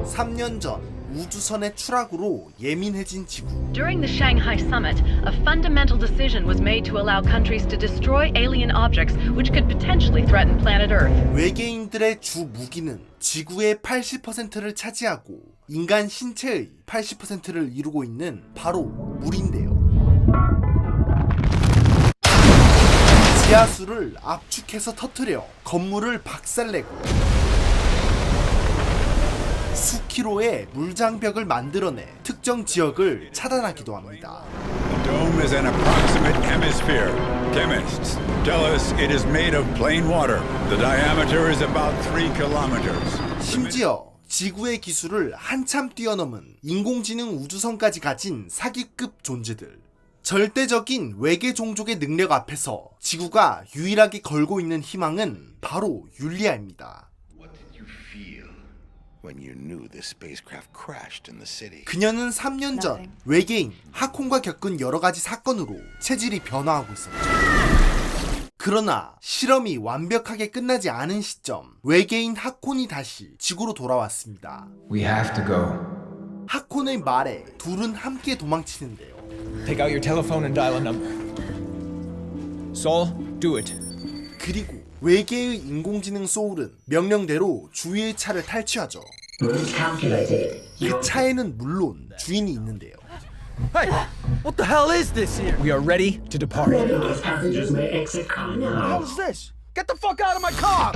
3년 전 우주선의 추락으로 예민해진 지구. During the Shanghai summit, a fundamental decision was made to allow countries to destroy alien objects which could potentially threaten planet Earth. 외계인들의 주 무기는 지구의 80%를 차지하고 인간 신체의 80%를 이루고 있는 바로 물인데요. 지하수를 압축해서 터뜨려 건물을 박살내고 수킬로의 물장벽을 만들어내 특정 지역을 차단하기도 합니다. The dome is an approximate hemisphere. Chemists tell us it is made of plain water. The diameter is about 3 kilometers. 심지어 지구의 기술을 한참 뛰어넘은 인공지능 우주선까지 가진 사기급 존재들. 절대적인 외계 종족의 능력 앞에서 지구가 유일하게 걸고 있는 희망은 바로 율리아입니다. When you knew this spacecraft crashed in the city. 그녀는 3년 전 외계인 하콘과 겪은 여러 가지 사건으로 체질이 변화하고 있었죠. 그러나 실험이 완벽하게 끝나지 않은 시점, 외계인 하콘이 다시 지구로 돌아왔습니다. We have to go. 하콘의 말에 둘은 함께 도망치는데요. Take out your telephone and dial a number. Saul, do it. 그리고 외계의 인공지능 소울은 명령대로 주위의 차를 탈취하죠. 그 차에는 물론 주인이 있는데요. Hey, what the hell is this here? We are ready to depart. Passengers may exit car now. What the hell is this? Get the fuck out of my car!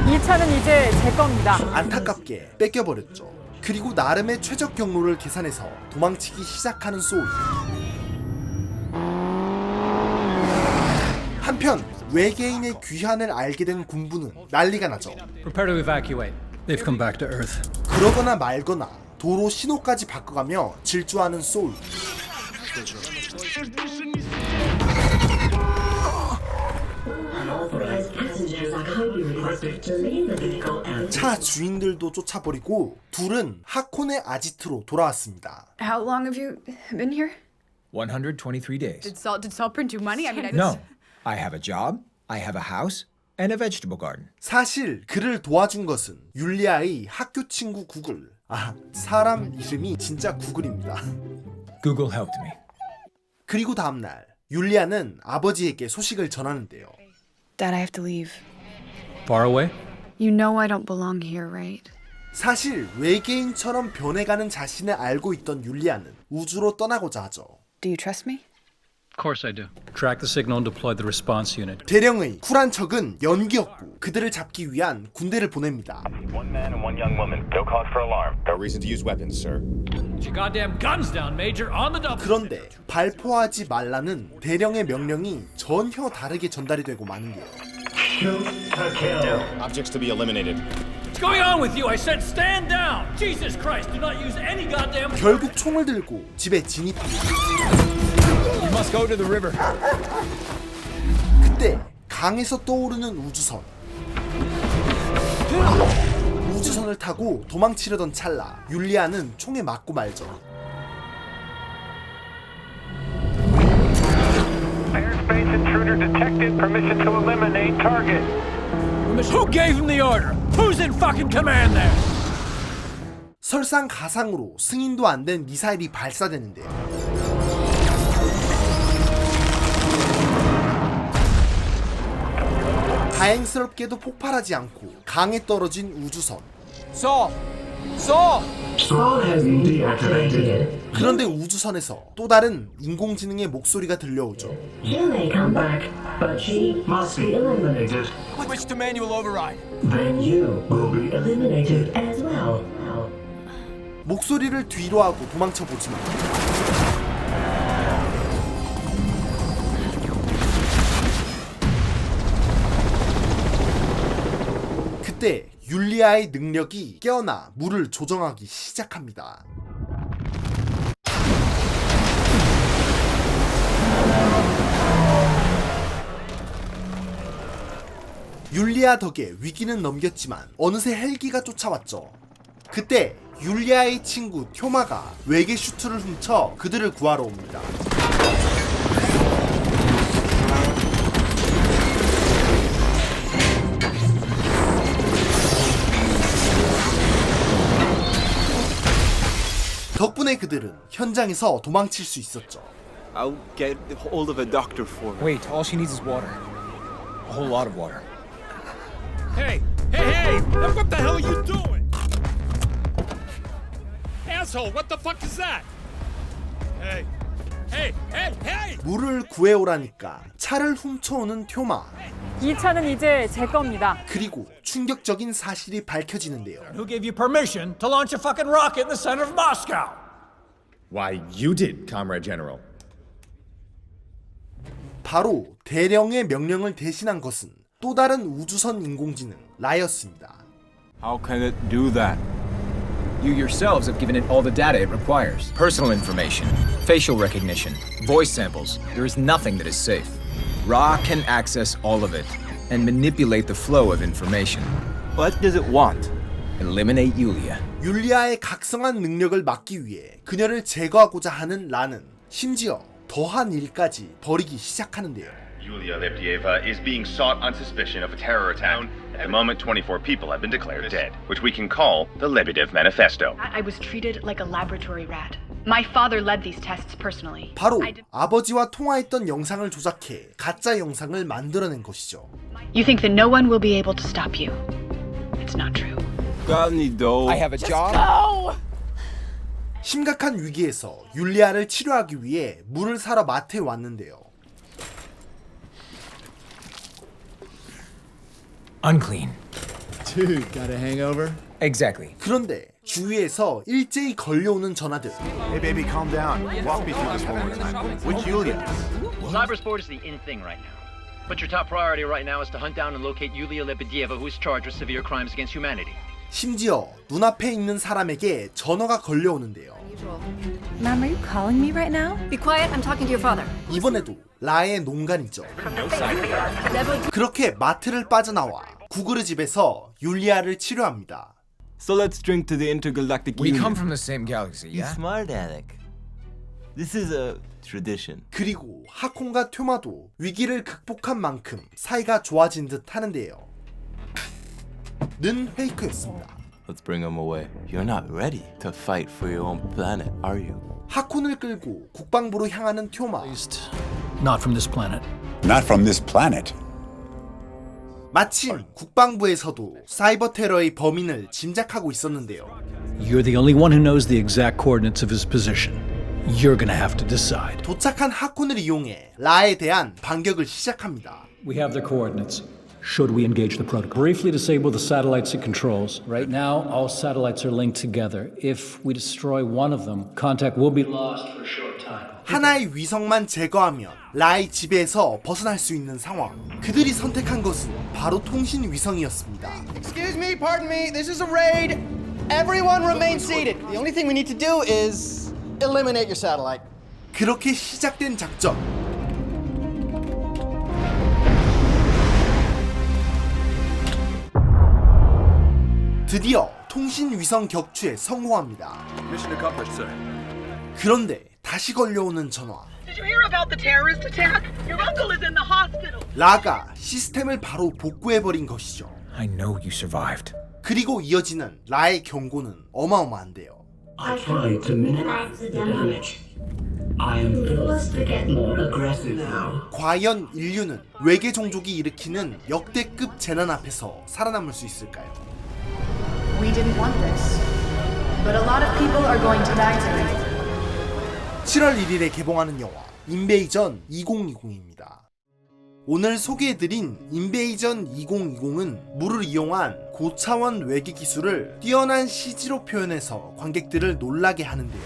이 차는 이제 제 겁니다. 안타깝게 뺏겨버렸죠. 그리고 나름의 최적 경로를 계산해서 도망치기 시작하는 소울. 한편 외계인의 귀환을 알게 된 군부는 난리가 나죠. Prepare to evacuate. They've come back to Earth. 그러거나 말거나 도로 신호까지 바꿔가며 질주하는 소울. 차 주인들도 쫓아버리고 둘은 하콘의 아지트로 돌아왔습니다. How long have you been here? 123 days. Did Saul print you money? I mean, No. I have a job, I have a house, and a vegetable garden. 사실 그를 도와준 것은 율리아의 학교 친구 구글. 사람 이름이 진짜 구글입니다. Google helped me. 그리고 다음날 율리아는 아버지에게 소식을 전하는데요. Dad, I have to leave. Far away? You know I don't belong here, right? 사실 외계인처럼 변해가는 자신을 알고 있던 율리아는 우주로 떠나고자 하죠. Do you trust me? Of course I do. Track the signal and deploy the response unit. 대령의 쿨한 척은 연기였고 그들을 잡기 위한 군대를 보냅니다. One man and one young woman. No cause for alarm. No reason to use weapons, sir. Put your goddamn guns down, Major. On the double. 그런데 발포하지 말라는 대령의 명령이 전혀 다르게 전달이 되고 마는 게요. Objects to be eliminated. What's going on with you? I said stand down. Jesus Christ, do not use any goddamn. 결국 총을 들고 집에 진입합니다. We must go to the river. 그때 강에서 떠오르는 우주선. 우주선을 타고 도망치려던 찰나 율리아는 총에 맞고 말죠. Airspace intruder detected. Permission to eliminate target. Who gave him the order? Who's in fucking command there? 설상가상으로 승인도 안 된 미사일이 발사되는데요. 다행스럽게도 폭발하지 않고 강에 떨어진 우주선. Saul! Saul! Saul has been deactivated. 그런데 우주선에서 또 다른 인공지능의 목소리가 들려오죠. You may come back, but she must be eliminated. Switch to manual override. Then you will be eliminated as well. 목소리를 뒤로 하고 도망쳐 보지만 그때 율리아의 능력이 깨어나 물을 조정하기 시작합니다. 율리아 덕에 위기는 넘겼지만 어느새 헬기가 쫓아왔죠. 그때 율리아의 친구 푀마가 외계 슈트를 훔쳐 그들을 구하러 옵니다. 덕분에 그들은 현장에서 도망칠 수 있었죠. I'll get hold of a doctor for her. Wait, all she needs is water. A whole lot of water. Hey! Now what the hell are you doing? Asshole, what the fuck is that? Hey! 물을 구해오라니까 차를 훔쳐오는 푀마. 이 차는 이제 제 겁니다. 그리고 충격적인 사실이 밝혀지는데요. Who gave you permission to launch a fucking rocket in the center of Moscow? Why, you did, Comrade General. 바로 대령의 명령을 대신한 것은 또 다른 우주선 인공지능 라였습니다. How can it do that? You yourselves have given it all the data it requires. Personal information, facial recognition, voice samples. There is nothing that is safe. Ra can access all of it and manipulate the flow of information. What does it want? Eliminate Yulia. 율리아의 각성한 능력을 막기 위해 그녀를 제거하고자 하는 라는 심지어 더한 일까지 벌이기 시작하는데요. Yulia Lebedieva is being sought on suspicion of a terror attack. At the moment, 24 people have been declared dead, which we can call the Lebedev Manifesto. I was treated like a laboratory rat. My father led these tests personally. 바로 아버지와 통화했던 영상을 조작해 가짜 영상을 만들어낸 것이죠. You think that no one will be able to stop you. It's not true. Got any dough? I have a job. 심각한 위기에서 율리아를 치료하기 위해 물을 사러 마트에 왔는데요. Unclean. Dude, got a hangover? Exactly. 그런데 주위에서 일제히 걸려오는 전화들. Hey, baby, calm down. Walk me through this one more time. Which Yulia? Cybersport is the in thing right now. But your top priority right now is to hunt down and locate Yulia Lebedieva, who is charged with severe crimes against humanity. 심지어 눈앞에 있는 사람에게 전화가 걸려오는데요. Mom, are you calling me right now? Be quiet. I'm talking to your father. 이번에도 라의 농간이죠. 그렇게 마트를 빠져나와 구글의 집에서 율리아를 치료합니다. So let's drink to the intergalactic We union. come from the same galaxy, You yeah? smart aleck. This is a tradition. 그리고 하콘과 푀마도 위기를 극복한 만큼 사이가 좋아진 듯 하는데요. 는 페이크였습니다. Let's bring him away. You're not ready to fight for your own planet, are you? 하콘을 끌고 국방부로 향하는 푀마. Not from this planet. Not from this planet. 마침 국방부에서도 사이버 테러의 범인을 짐작하고 있었는데요. You're the only one who knows the exact coordinates of his position. You're gonna have to decide. 도착한 하콘을 이용해 라에 대한 반격을 시작합니다. We have the coordinates. Should we engage the protocol? Briefly disable the satellites it controls. Right now, all satellites are linked together. If we destroy one of them, contact will be lost for a short time. 하나의 위성만 제거하면 라의 지배에서 벗어날 수 있는 상황. 그들이 선택한 것은 바로 통신 위성이었습니다. Excuse me, pardon me. This is a raid. Everyone remain seated. The only thing we need to do is eliminate your satellite. 그렇게 시작된 작전. 드디어 통신 위성 격추에 성공합니다. Mission accomplished, sir. 그런데 다시 걸려오는 전화. Did you hear about the terrorist attack? Your uncle is in the hospital. 라가 시스템을 바로 복구해버린 것이죠. I know you survived. 그리고 이어지는 라의 경고는 어마어마한데요. I tried to minimize the damage. I am forced to get more aggressive now. 과연 인류는 외계 종족이 일으키는 역대급 재난 앞에서 살아남을 수 있을까요? We didn't want this. But a lot of people are going to die tonight. 7월 1일에 개봉하는 영화 인베이전 2020입니다. 오늘 소개해드린 인베이전 2020은 물을 이용한 고차원 외계 기술을 뛰어난 CG로 표현해서 관객들을 놀라게 하는데요.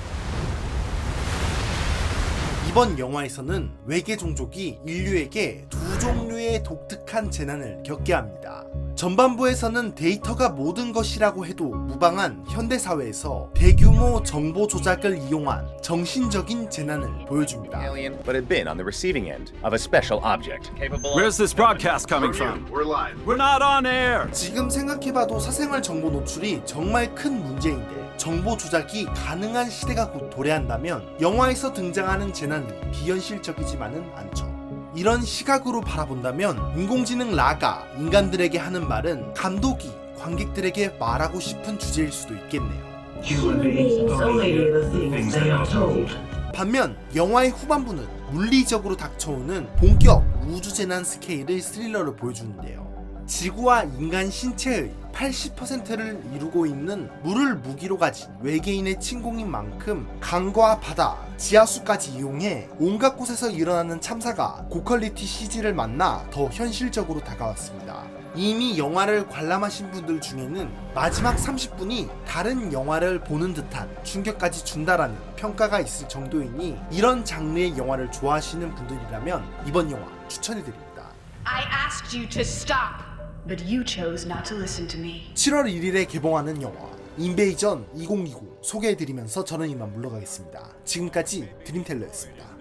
이번 영화에서는 외계 종족이 인류에게 두 종류의 독특한 재난을 겪게 합니다. 전반부에서는 데이터가 모든 것이라고 해도 무방한 현대사회에서 대규모 정보 조작을 이용한 정신적인 재난을 보여줍니다. But had been on the receiving end of a special object. Where's this broadcast coming from? We're live. We're not on air. 지금 생각해봐도 사생활 정보 노출이 정말 큰 문제인데 정보 조작이 가능한 시대가 곧 도래한다면 영화에서 등장하는 재난이 비현실적이지만은 않죠. 이런 시각으로 바라본다면 인공지능 라가 인간들에게 하는 말은 감독이 관객들에게 말하고 싶은 주제일 수도 있겠네요. Human beings only do the things they are told. 반면 영화의 후반부는 물리적으로 닥쳐오는 본격 우주재난 스케일의 스릴러를 보여주는데요. 지구와 인간 신체의 80%를 이루고 있는 물을 무기로 가진 외계인의 침공인 만큼 강과 바다, 지하수까지 이용해 온갖 곳에서 일어나는 참사가 고퀄리티 CG를 만나 더 현실적으로 다가왔습니다. 이미 영화를 관람하신 분들 중에는 마지막 30분이 다른 영화를 보는 듯한 충격까지 준다라는 평가가 있을 정도이니 이런 장르의 영화를 좋아하시는 분들이라면 이번 영화 추천해드립니다. I asked you to stop, but you chose not to listen to me. 7월 1일에 개봉하는 영화 인베이전 2020 소개해드리면서 저는 이만 물러가겠습니다. 지금까지 드림텔러였습니다.